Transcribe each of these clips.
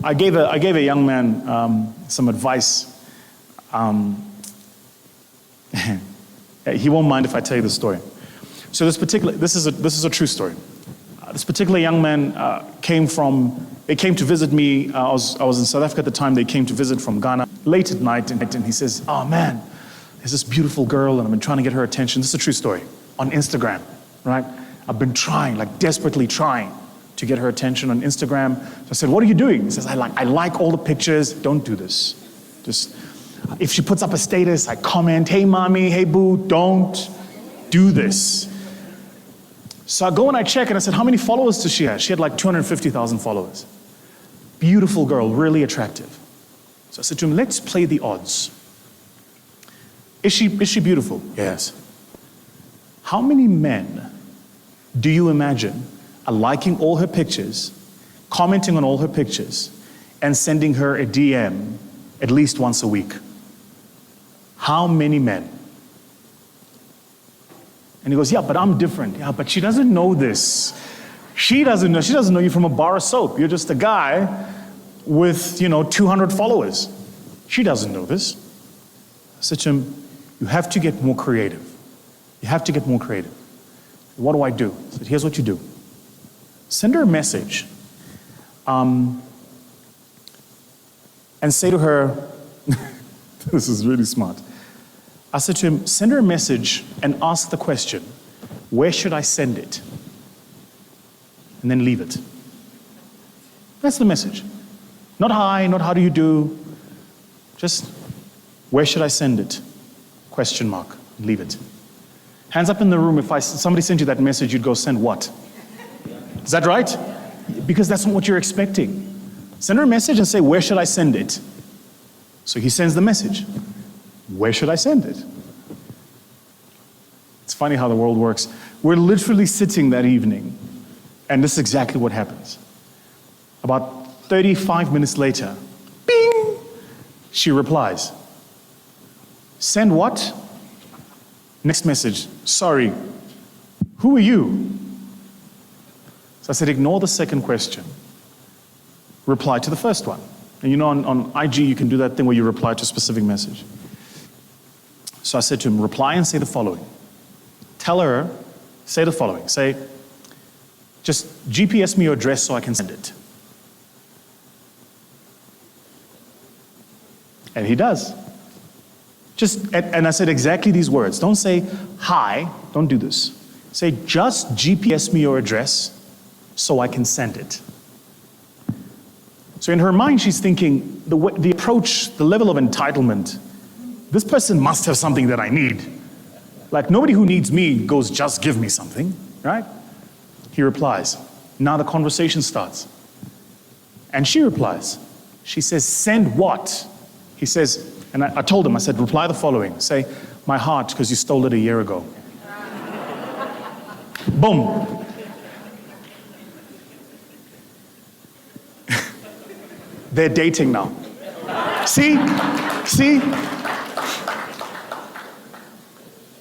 I gave a young man some advice. He won't mind if I tell you the story. So this is a true story. This particular young man came to visit me. I was in South Africa at the time. They came to visit from Ghana late at night, and he says, "Oh man, there's this beautiful girl, and I've been trying to get her attention." This is a true story. On Instagram, right? I've been trying, like desperately trying to get her attention on Instagram. So I said, "What are you doing?" He says, I like all the pictures. Don't do this. Just, if she puts up a status, I comment, "Hey mommy, hey boo," don't do this. So I go and I check and I said, "How many followers does she have?" She had like 250,000 followers. Beautiful girl, really attractive. So I said to him, "Let's play the odds. Is she beautiful?" "Yes." "How many men do you imagine are liking all her pictures, commenting on all her pictures, and sending her a DM at least once a week? How many men?" And he goes, "Yeah, but I'm different." "Yeah, but she doesn't know this. She doesn't know you from a bar of soap. You're just a guy with, 200 followers. She doesn't know this." I said to him, "You have to get more creative. You have to get more creative." "What do I do?" I said, "Here's what you do. Send her a message and say to her," this is really smart. I said to him, "Send her a message and ask the question, 'Where should I send it?' And then leave it." That's the message. Not hi, not how do you do. Just, "Where should I send it?" Question mark. Leave it. Hands up in the room, if somebody sent you that message, you'd go, "Send what?" Is that right? Because that's not what you're expecting. Send her a message and say, "Where should I send it?" So he sends the message. Where should I send it? It's funny how the world works. We're literally sitting that evening, and this is exactly what happens. About 35 minutes later, bing, she replies. "Send what?" Next message, "Sorry, who are you?" So I said, ignore the second question. Reply to the first one. And on IG, you can do that thing where you reply to a specific message. So I said to him, reply and say the following. Tell her, say the following. Say, "Just GPS me your address so I can send it." And he does. And I said exactly these words. Don't say, "Hi," don't do this. Say, "Just GPS me your address so I can send it." So in her mind, she's thinking, the approach, the level of entitlement, this person must have something that I need. Like nobody who needs me goes, "Just give me something," right? He replies. Now the conversation starts. And she replies. She says, "Send what?" He says, and I told him, I said, reply the following. Say, "My heart, because you stole it a year ago." Boom. They're dating now. See?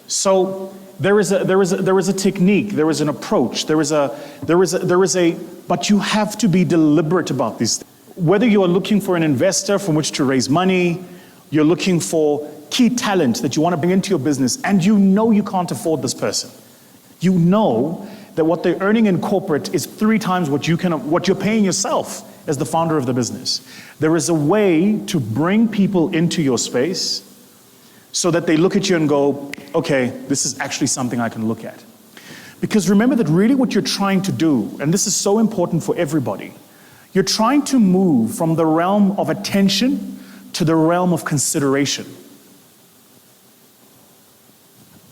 So there is a technique, there is an approach, but you have to be deliberate about these things. Whether you are looking for an investor from which to raise money, you're looking for key talent that you want to bring into your business, and you can't afford this person. You know that what they're earning in corporate is 3 times what you're paying yourself as the founder of the business. There is a way to bring people into your space so that they look at you and go, "Okay, this is actually something I can look at." Because remember that really what you're trying to do, and this is so important for everybody, you're trying to move from the realm of attention to the realm of consideration.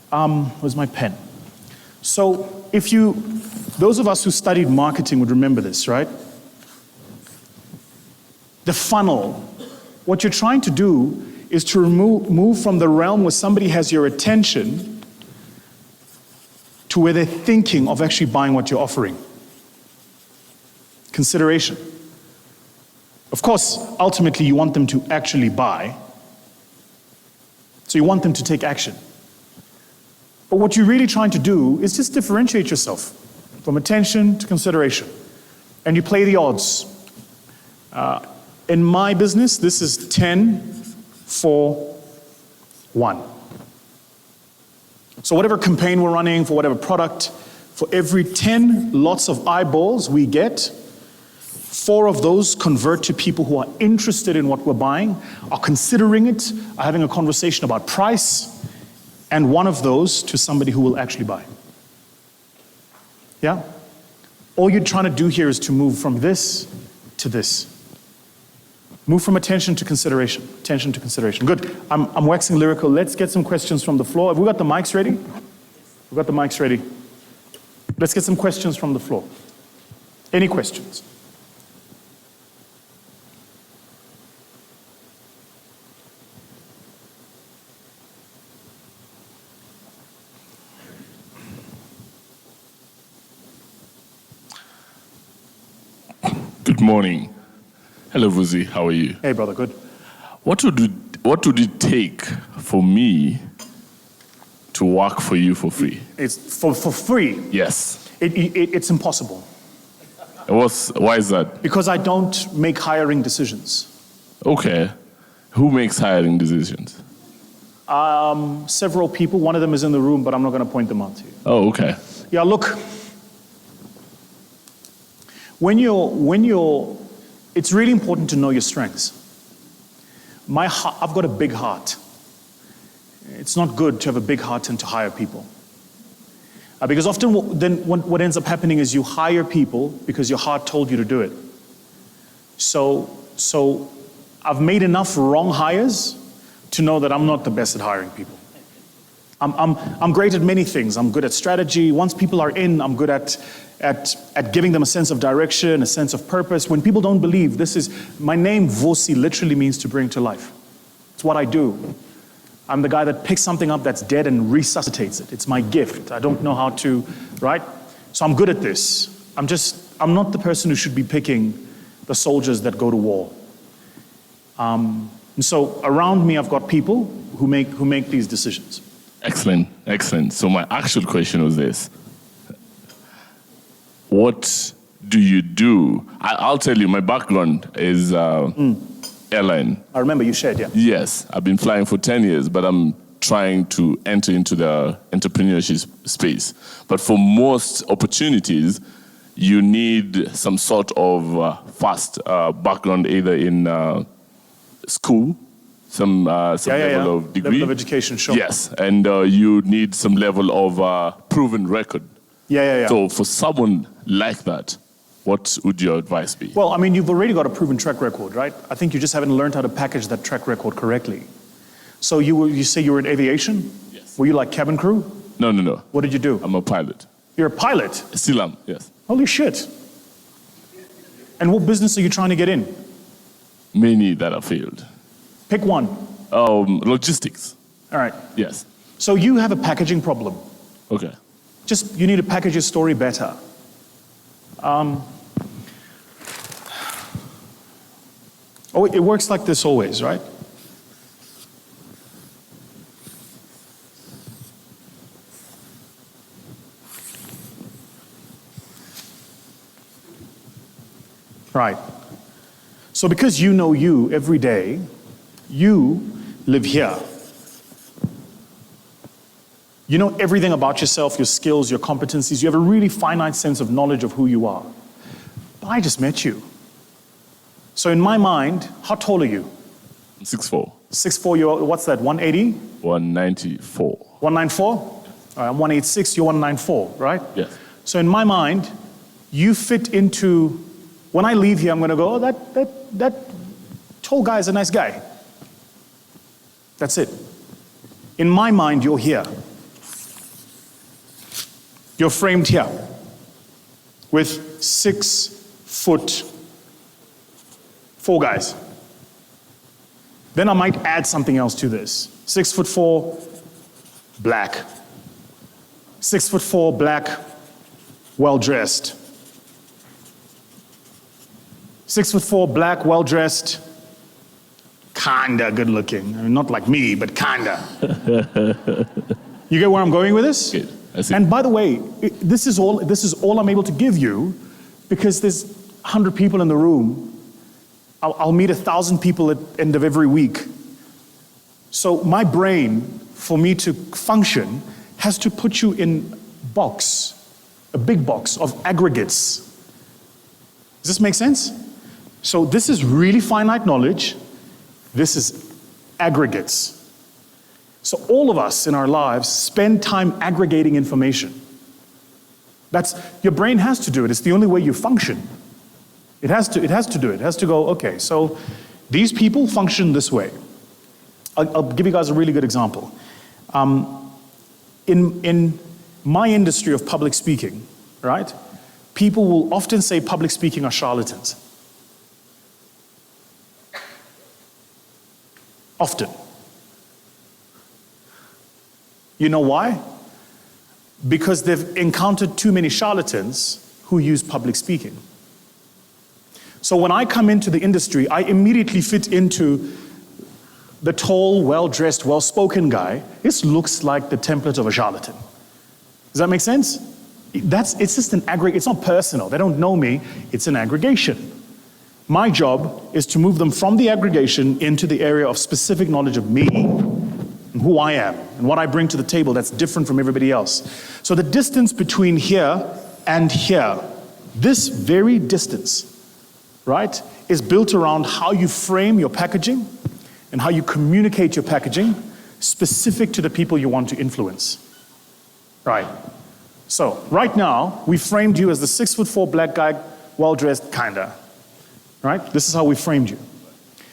Where's my pen? So those of us who studied marketing would remember this, right? The funnel. What you're trying to do is to move from the realm where somebody has your attention to where they're thinking of actually buying what you're offering. Consideration. Of course, ultimately you want them to actually buy. So you want them to take action. But what you're really trying to do is just differentiate yourself from attention to consideration. And you play the odds. In my business, this is 10 for 1. So whatever campaign we're running, for whatever product, for every 10 lots of eyeballs we get, 4 of those convert to people who are interested in what we're buying, are considering it, are having a conversation about price, and 1 of those to somebody who will actually buy. Yeah? All you're trying to do here is to move from this to this. Move from attention to consideration. Attention to consideration. Good. I'm waxing lyrical. Let's get some questions from the floor. Have we got the mics ready? We've got the mics ready. Let's get some questions from the floor. Any questions? Good morning. Hello, Vusi. How are you? Hey, brother. Good. What would it take for me to work for you for free? It's for free. Yes. It's impossible. Why is that? Because I don't make hiring decisions. Okay. Who makes hiring decisions? Several people. One of them is in the room, but I'm not going to point them out to you. Oh, okay. Yeah, look. When you're, it's really important to know your strengths. I've got a big heart. It's not good to have a big heart and to hire people. Because often what ends up happening is you hire people because your heart told you to do it. So I've made enough wrong hires to know that I'm not the best at hiring people. I'm great at many things. I'm good at strategy. Once people are in, I'm good at giving them a sense of direction, a sense of purpose. When people don't believe, my name Vusi literally means to bring to life. It's what I do. I'm the guy that picks something up that's dead and resuscitates it. It's my gift. I don't know how to, right? So I'm good at this. I'm not the person who should be picking the soldiers that go to war. And so around me, I've got people who make these decisions. Excellent, excellent. So my actual question was this. What do you do? I'll tell you, my background is airline. I remember you shared, yeah. Yes, I've been flying for 10 years, but I'm trying to enter into the entrepreneurship space. But for most opportunities, you need some sort of fast background, either in school, some level of degree. Level of education, sure. Yes, and you need some level of proven record. Yeah. So for someone like that, what would your advice be? Well, I mean, you've already got a proven track record, right? I think you just haven't learned how to package that track record correctly. So you say you were in aviation? Yes. Were you like cabin crew? No. What did you do? I'm a pilot. You're a pilot? Still am, yes. Holy shit. And what business are you trying to get in? Many that have failed. Pick one. Logistics. All right. Yes. So you have a packaging problem. Okay. You need to package your story better. It works like this always, right? Right. So because you know you every day, you live here. You know everything about yourself, your skills, your competencies. You have a really finite sense of knowledge of who you are. But I just met you. So in my mind, how tall are you? 6'4". 6'4", you're, what's that, 180? 194. 194? All right, I'm 186, you're 194, right? Yes. So in my mind, you fit into, when I leave here, I'm going to go, oh, that tall guy is a nice guy. That's it. In my mind, you're here. You're framed here with 6'4" guys. Then I might add something else to this. 6'4", black. 6'4", black, well-dressed. 6'4", black, well-dressed, kinda good-looking. I mean, not like me, but kinda. You get where I'm going with this? Good. I see. And by the way, this is all I'm able to give you because there's 100 people in the room I'll meet 1,000 people at the end of every week. So my brain, for me to function, has to put you in a big box of aggregates. Does this make sense? So this is really finite knowledge. This is aggregates. So all of us in our lives spend time aggregating information. Your brain has to do it. It's the only way you function. It has to do it. It has to go, okay, so these people function this way. I'll give you guys a really good example. In my industry of public speaking, right, people will often say public speaking are charlatans. Often. You know why? Because they've encountered too many charlatans who use public speaking. So when I come into the industry, I immediately fit into the tall, well-dressed, well-spoken guy. This looks like the template of a charlatan. Does that make sense? It's just an aggregate. It's not personal. They don't know me. It's an aggregation. My job is to move them from the aggregation into the area of specific knowledge of me and who I am and what I bring to the table that's different from everybody else. So the distance between here and here, this very distance, right, is built around how you frame your packaging and how you communicate your packaging specific to the people you want to influence. Right. So right now, we framed you as the 6'4" black guy, well-dressed, kinda. Right? This is how we framed you.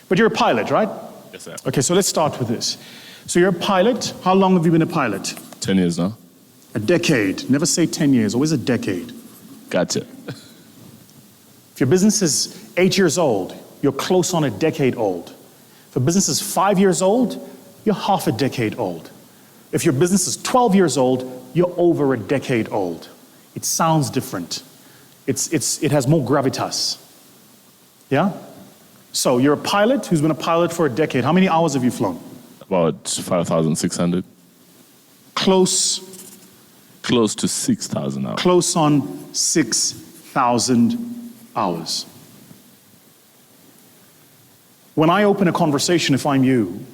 But you're a pilot, right? Yes, sir. Okay, so let's start with this. So you're a pilot. How long have you been a pilot? 10 years now. A decade. Never say 10 years, always a decade. Gotcha. If your business is 8 years old, you're close on a decade old. If a business is 5 years old, you're half a decade old. If your business is 12 years old, you're over a decade old. It sounds different. It has more gravitas. Yeah? So you're a pilot who's been a pilot for a decade. How many hours have you flown? About 5,600. Close to 6,000 hours. Close on 6,000 hours. When I open a conversation, if I'm you,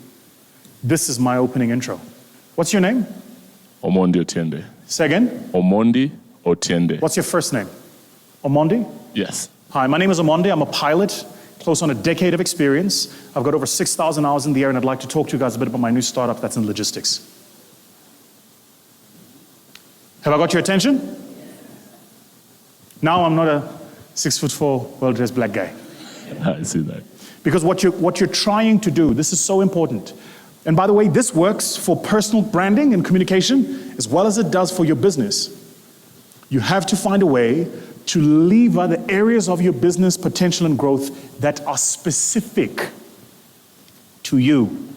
this is my opening intro. What's your name? Omondi Otiende. Say again? Omondi Otiende. What's your first name? Omondi? Yes. Hi, my name is Omondi. I'm a pilot, close on a decade of experience. I've got over 6,000 hours in the air, and I'd like to talk to you guys a bit about my new startup that's in logistics. Have I got your attention? Now I'm not a 6'4", well-dressed black guy. I see that. Because what you're trying to do, this is so important. And by the way, this works for personal branding and communication as well as it does for your business. You have to find a way to lever the areas of your business potential and growth that are specific to you.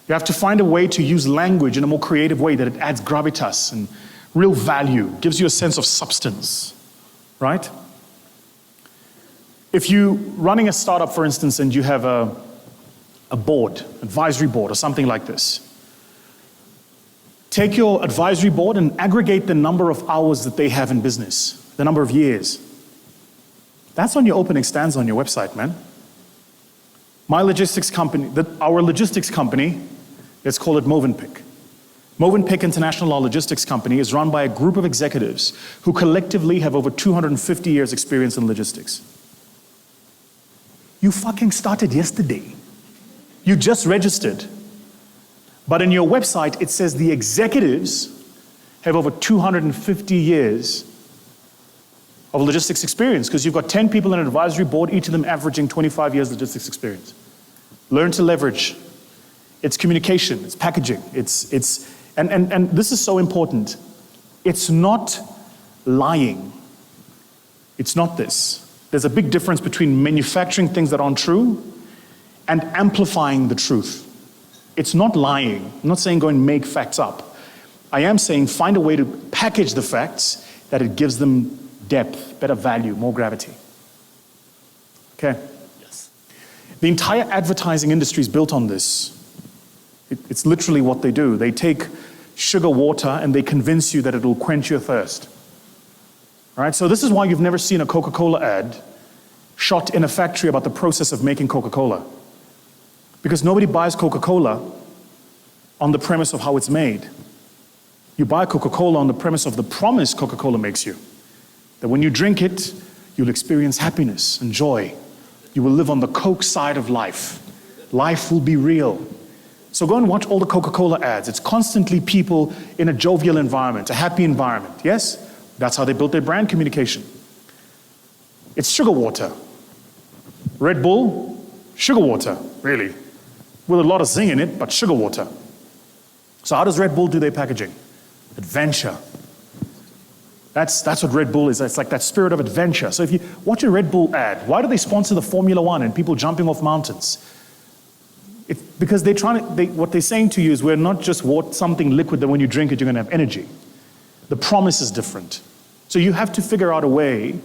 You have to find a way to use language in a more creative way that it adds gravitas and real value, gives you a sense of substance, right? If you're running a startup, for instance, and you have a board, advisory board or something like this, take your advisory board and aggregate the number of hours that they have in business, the number of years. That's on your opening stands on your website, man. My logistics company, our logistics company, let's call it Movenpick. Movenpick International, our logistics company, is run by a group of executives who collectively have over 250 years experience in logistics. You fucking started yesterday. You just registered. But in your website, it says the executives have over 250 years of logistics experience because you've got 10 people in an advisory board, each of them averaging 25 years logistics experience. Learn to leverage. It's communication, it's packaging, and this is so important. It's not lying. It's not this. There's a big difference between manufacturing things that aren't true and amplifying the truth. It's not lying. I'm not saying go and make facts up. I am saying find a way to package the facts that it gives them depth, better value, more gravity. Okay? Yes. The entire advertising industry is built on this. It's literally what they do. They take sugar water and they convince you that it will quench your thirst. All right? So this is why you've never seen a Coca-Cola ad shot in a factory about the process of making Coca-Cola. Because nobody buys Coca-Cola on the premise of how it's made. You buy Coca-Cola on the premise of the promise Coca-Cola makes you. That when you drink it, you'll experience happiness and joy. You will live on the Coke side of life. Life will be real. So go and watch all the Coca-Cola ads. It's constantly people in a jovial environment, a happy environment. Yes? That's how they built their brand communication. It's sugar water. Red Bull, sugar water, really. With a lot of zing in it, but sugar water. So how does Red Bull do their packaging? Adventure. That's what Red Bull is. It's like that spirit of adventure. So if you watch a Red Bull ad, why do they sponsor the Formula One and people jumping off mountains? Because what they're saying to you is we're not just something liquid that when you drink it, you're going to have energy. The promise is different. So you have to figure out a way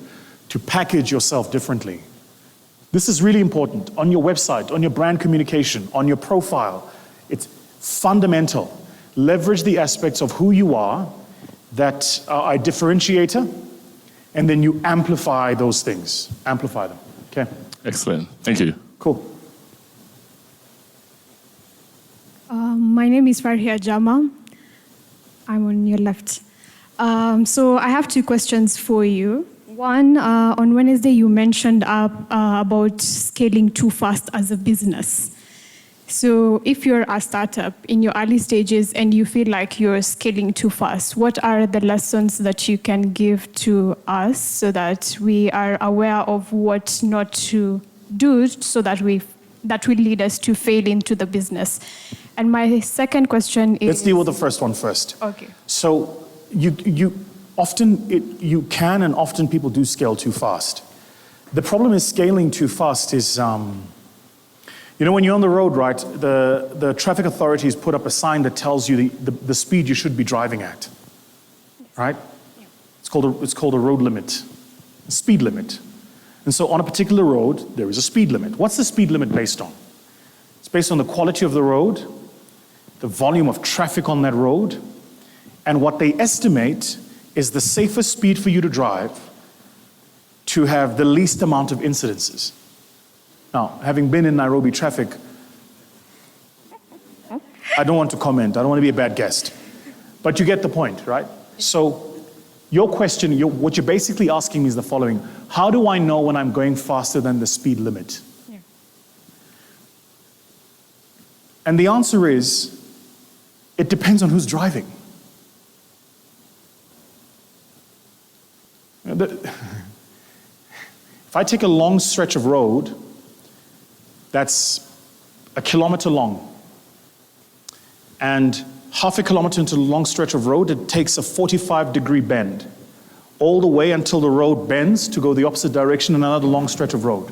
to package yourself differently. This is really important. On your website, on your brand communication, on your profile, it's fundamental. Leverage the aspects of who you are that are a differentiator, and then you amplify those things. Amplify them, okay? Excellent, thank you. Cool. My name is Farhia Jama. I'm on your left. So I have two questions for you. One, on Wednesday you mentioned about scaling too fast as a business. So if you're a startup in your early stages and you feel like you're scaling too fast, what are the lessons that you can give to us so that we are aware of what not to do so that will lead us to fail into the business? And my second question is... Let's deal with the first one first. Okay. So you can and often people do scale too fast. The problem is scaling too fast is... when you're on the road, right, the traffic authorities put up a sign that tells you the speed you should be driving at, right? Yeah. It's called a road limit, a speed limit. And so on a particular road, there is a speed limit. What's the speed limit based on? It's based on the quality of the road, the volume of traffic on that road, and what they estimate is the safest speed for you to drive to have the least amount of incidences. Now, having been in Nairobi traffic, I don't want to comment. I don't want to be a bad guest. But you get the point, right? So your question, what you're basically asking me is the following. How do I know when I'm going faster than the speed limit? Yeah. And the answer is, it depends on who's driving. If I take a long stretch of road, that's 1 kilometer long. And half a kilometer into the long stretch of road, it takes a 45-degree bend, all the way until the road bends to go the opposite direction in another long stretch of road.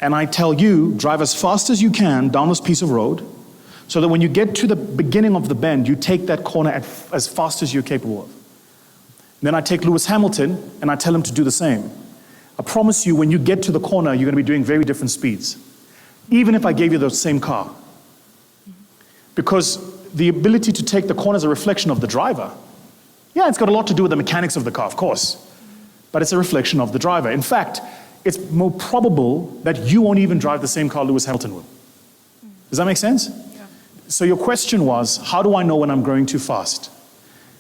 And I tell you, drive as fast as you can down this piece of road, so that when you get to the beginning of the bend, you take that corner as fast as you're capable of. Then I take Lewis Hamilton, and I tell him to do the same. I promise you, when you get to the corner, you're going to be doing very different speeds, even if I gave you the same car. Because the ability to take the corner is a reflection of the driver. Yeah, it's got a lot to do with the mechanics of the car, of course, but it's a reflection of the driver. In fact, it's more probable that you won't even drive the same car Lewis Hamilton will. Does that make sense? Yeah. So your question was, how do I know when I'm growing too fast?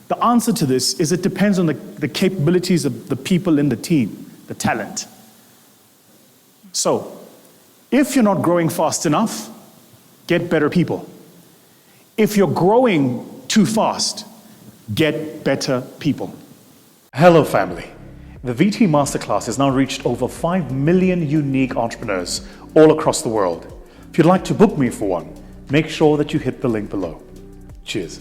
The answer to this is it depends on the capabilities of the people in the team, the talent. So, if you're not growing fast enough, get better people. If you're growing too fast, get better people. Hello, family. The VT Masterclass has now reached over 5 million unique entrepreneurs all across the world. If you'd like to book me for one, make sure that you hit the link below. Cheers.